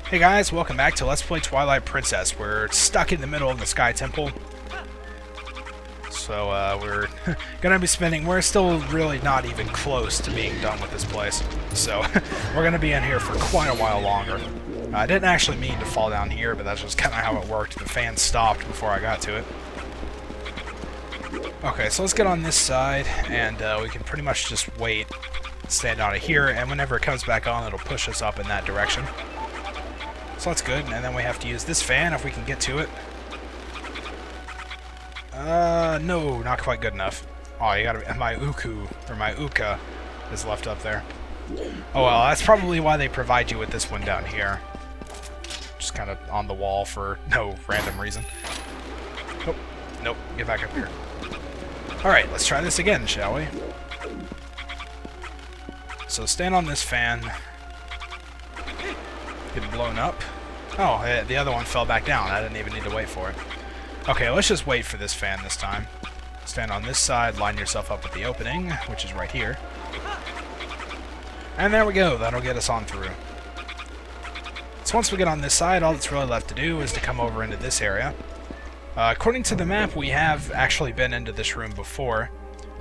Hey guys, welcome back to Let's Play Twilight Princess. We're stuck in the middle of the Sky Temple. So, we're gonna be spending... We're still really not even close to being done with this place. So, we're gonna be in here for quite a while longer. I didn't actually mean to fall down here, but that's just kind of how it worked. The fan stopped before I got to it. Okay, so let's get on this side, and we can pretty much just wait, stand out of here, and whenever it comes back on, it'll push us up in that direction. So that's good, and then we have to use this fan if we can get to it. No, not quite good enough. Oh, you gotta... My Uka is left up there. Oh well, that's probably why they provide you with this one down here. Just kind of on the wall for no random reason. Nope, nope, get back up here. Alright, let's try this again, shall we? So stand on this fan. Get blown up. Oh, the other one fell back down. I didn't even need to wait for it. Okay, let's just wait for this fan this time. Stand on this side, line yourself up with the opening, which is right here. And there we go. That'll get us on through. So once we get on this side, all that's really left to do is to come over into this area. According to the map, we have actually been into this room before.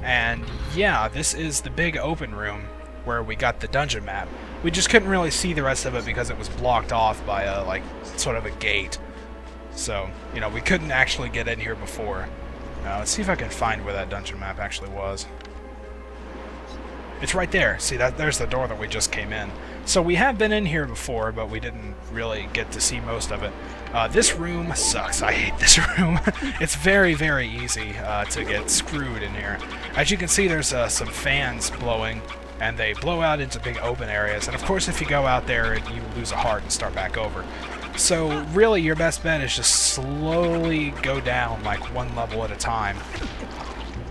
And yeah, this is the big open room where we got the dungeon map. We just couldn't really see the rest of it because it was blocked off by a, like, sort of a gate. So, you know, we couldn't actually get in here before. Let's see if I can find where that dungeon map actually was. It's right there. See, there's the door that we just came in. So we have been in here before, but we didn't really get to see most of it. This room sucks. I hate this room. It's very, very easy to get screwed in here. As you can see, there's some fans blowing, and they blow out into big open areas. And of course, if you go out there, you lose a heart and start back over. So really, your best bet is just slowly go down, like one level at a time,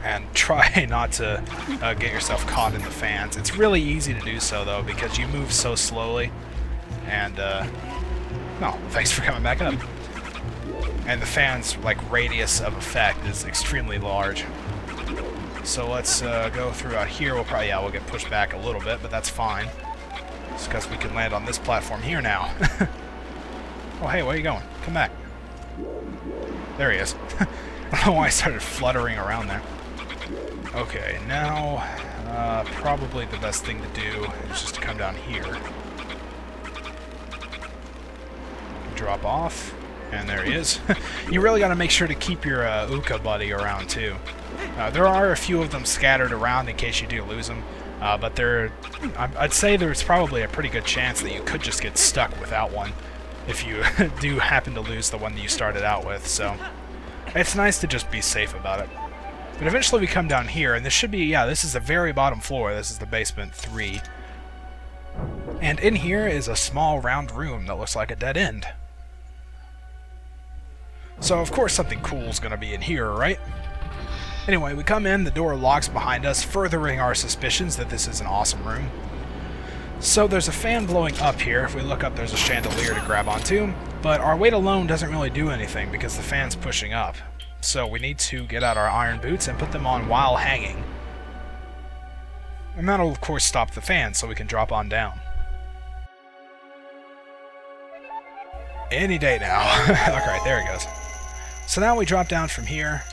and try not to get yourself caught in the fans. It's really easy to do so, though, because you move so slowly. And, no, thanks for coming back up. And the fan's, like, radius of effect is extremely large. So let's go through out here. We'll probably, we'll get pushed back a little bit, but that's fine. It's because we can land on this platform here now. Oh, hey, where are you going? Come back. There he is. I don't know why I started fluttering around there. Okay, now, probably the best thing to do is just to come down here. Drop off, and there he is. You really got to make sure to keep your Uka buddy around, too. There are a few of them scattered around in case you do lose them, but I'd say there's probably a pretty good chance that you could just get stuck without one if you do happen to lose the one that you started out with, so it's nice to just be safe about it. But eventually we come down here, and this should be, yeah, this is the very bottom floor. This is the basement 3. And in here is a small round room that looks like a dead end. So of course something cool is going to be in here, right? Anyway, we come in, the door locks behind us, furthering our suspicions that this is an awesome room. So there's a fan blowing up here. If we look up, there's a chandelier to grab onto, but our weight alone doesn't really do anything because the fan's pushing up. So we need to get out our iron boots and put them on while hanging. And that'll of course stop the fan so we can drop on down. Any day now. Alright, there he goes. So now we drop down from here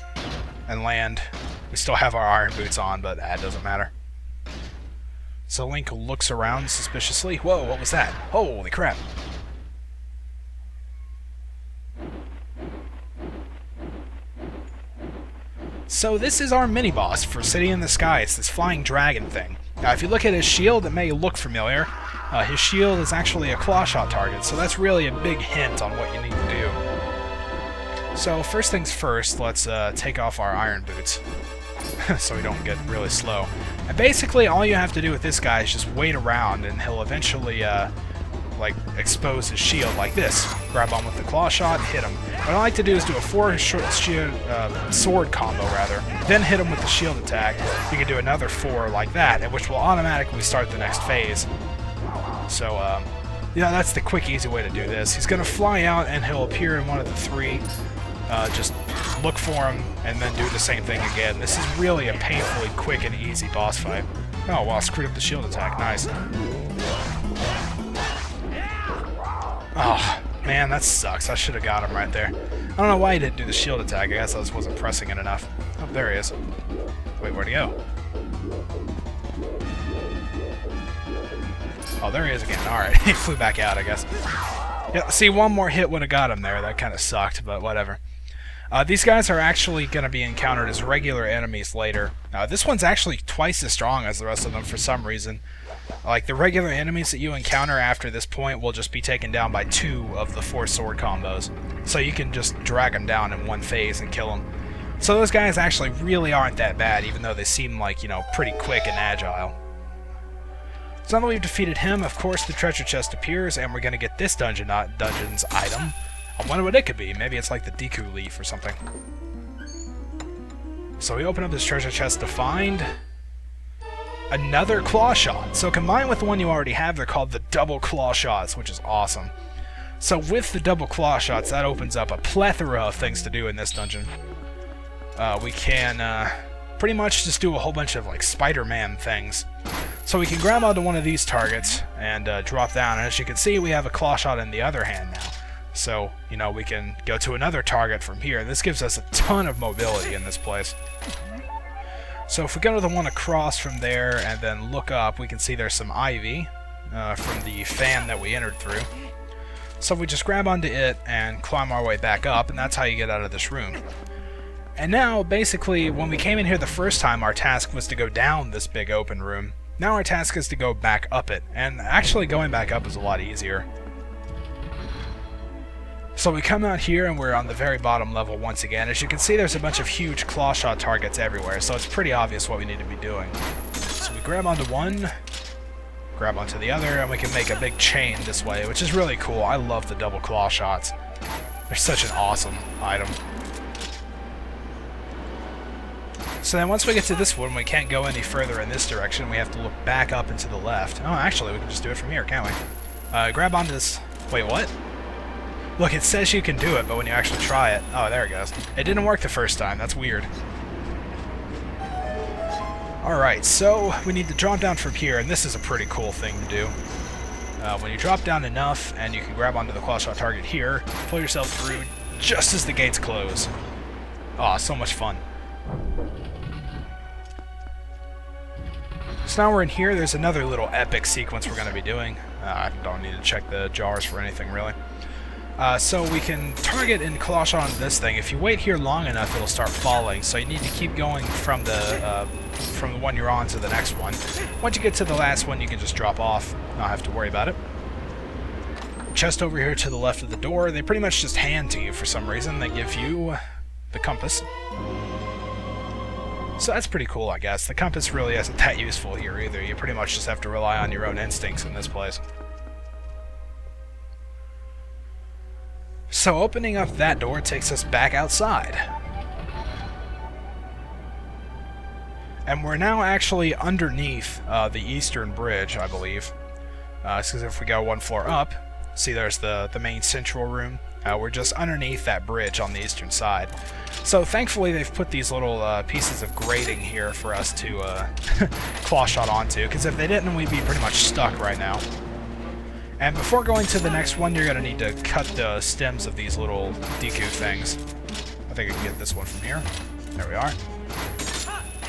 and land. We still have our iron boots on, but that doesn't matter. So Link looks around suspiciously. Whoa, what was that? Holy crap. So this is our mini-boss for City in the Sky. It's this flying dragon thing. Now, if you look at his shield, it may look familiar. His shield is actually a Clawshot target, so that's really a big hint on what you need to do. So first things first, let's take off our iron boots so we don't get really slow. And basically, all you have to do with this guy is just wait around, and he'll eventually like expose his shield like this. Grab on with the claw shot, hit him. What I like to do is do a sword combo rather, then hit him with the shield attack. You can do another 4 like that, which will automatically start the next phase. So, yeah, that's the quick, easy way to do this. He's going to fly out, and he'll appear in one of the 3. Just look for him, and then do the same thing again. This is really a painfully quick and easy boss fight. Oh, wow, screwed up the shield attack. Nice. Oh, man, that sucks. I should have got him right there. I don't know why he didn't do the shield attack. I guess I just wasn't pressing it enough. Oh, there he is. Wait, where'd he go? Oh, there he is again. Alright, he flew back out, I guess. Yeah, see, one more hit would have got him there. That kind of sucked, but whatever. These guys are actually going to be encountered as regular enemies later. This one's actually twice as strong as the rest of them for some reason. Like, the regular enemies that you encounter after this point will just be taken down by 2 of the 4 sword combos. So you can just drag them down in one phase and kill them. So those guys actually really aren't that bad, even though they seem like, you know, pretty quick and agile. So now that we've defeated him, of course the treasure chest appears, and we're going to get this dungeon's item. I wonder what it could be. Maybe it's like the Deku leaf or something. So we open up this treasure chest to find another Clawshot. So combined with the one you already have, they're called the double Clawshots, which is awesome. So with the double Clawshots, that opens up a plethora of things to do in this dungeon. We can pretty much just do a whole bunch of like Spider-Man things. So we can grab onto one of these targets and drop down, and as you can see, we have a Clawshot in the other hand now. So, you know, we can go to another target from here. This gives us a ton of mobility in this place. So if we go to the one across from there and then look up, we can see there's some ivy from the fan that we entered through. So we just grab onto it and climb our way back up, and that's how you get out of this room. And now, basically, when we came in here the first time, our task was to go down this big open room. Now our task is to go back up it, and actually going back up is a lot easier. So we come out here and we're on the very bottom level once again. As you can see, there's a bunch of huge Clawshot targets everywhere, so it's pretty obvious what we need to be doing. So we grab onto one, grab onto the other, and we can make a big chain this way, which is really cool. I love the double Clawshots. They're such an awesome item. So then once we get to this one, we can't go any further in this direction. We have to look back up and to the left. Oh, actually, we can just do it from here, can't we? Grab onto this... Wait, what? Look, it says you can do it, but when you actually try it... Oh, there it goes. It didn't work the first time. That's weird. Alright, so we need to drop down from here, and this is a pretty cool thing to do. When you drop down enough, and you can grab onto the Clawshot target here, pull yourself through just as the gates close. Aw, so much fun. So now we're in here, there's another little epic sequence we're going to be doing. I don't need to check the jars for anything, really. So we can target and Clawshot on this thing. If you wait here long enough, it'll start falling, so you need to keep going from the one you're on to the next one. Once you get to the last one, you can just drop off, not have to worry about it. Chest over here to the left of the door, they pretty much just hand to you for some reason. They give you the compass. So that's pretty cool, I guess. The compass really isn't that useful here either. You pretty much just have to rely on your own instincts in this place. So opening up that door takes us back outside. And we're now actually underneath the eastern bridge, I believe. Because if we go one floor up, see there's the main central room. We're just underneath that bridge on the eastern side. So thankfully they've put these little pieces of grating here for us to Clawshot onto, because if they didn't, we'd be pretty much stuck right now. And before going to the next one, you're going to need to cut the stems of these little Deku things. I think I can get this one from here. There we are.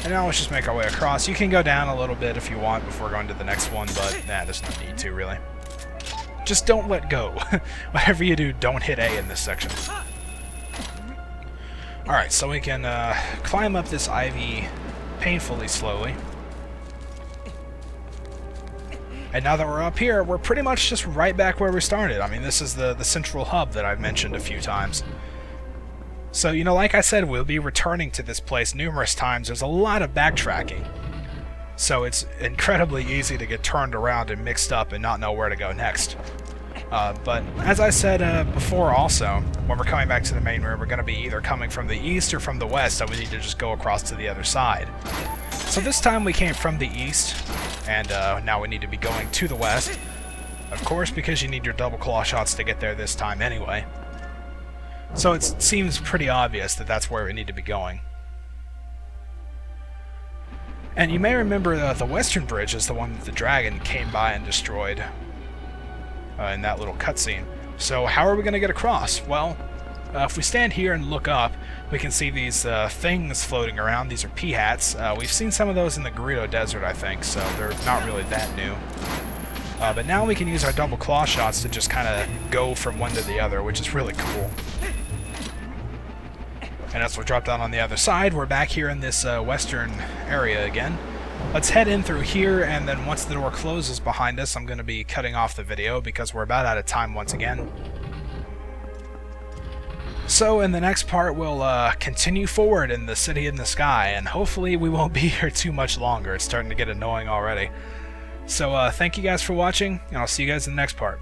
And now let's just make our way across. You can go down a little bit if you want before going to the next one, but nah, there's no need to, really. Just don't let go. Whatever you do, don't hit A in this section. Alright, so we can climb up this ivy painfully slowly. And now that we're up here, we're pretty much just right back where we started. I mean, this is the central hub that I've mentioned a few times. So, you know, like I said, we'll be returning to this place numerous times. There's a lot of backtracking. So it's incredibly easy to get turned around and mixed up and not know where to go next. But as I said before also, when we're coming back to the main room, we're going to be either coming from the east or from the west, so we need to just go across to the other side. So this time we came from the east, and now we need to be going to the west. Of course, because you need your double Clawshots to get there this time anyway. So it seems pretty obvious that that's where we need to be going. And you may remember the western bridge is the one that the dragon came by and destroyed in that little cutscene. So how are we going to get across? Well, if we stand here and look up, we can see these things floating around. These are peahats. We've seen some of those in the Gerudo Desert, I think, so they're not really that new. But now we can use our double claw shots to just kind of go from one to the other, which is really cool. And as we drop down on the other side, we're back here in this western area again. Let's head in through here, and then once the door closes behind us, I'm going to be cutting off the video because we're about out of time once again. So in the next part, we'll continue forward in the City in the Sky, and hopefully we won't be here too much longer. It's starting to get annoying already. So thank you guys for watching, and I'll see you guys in the next part.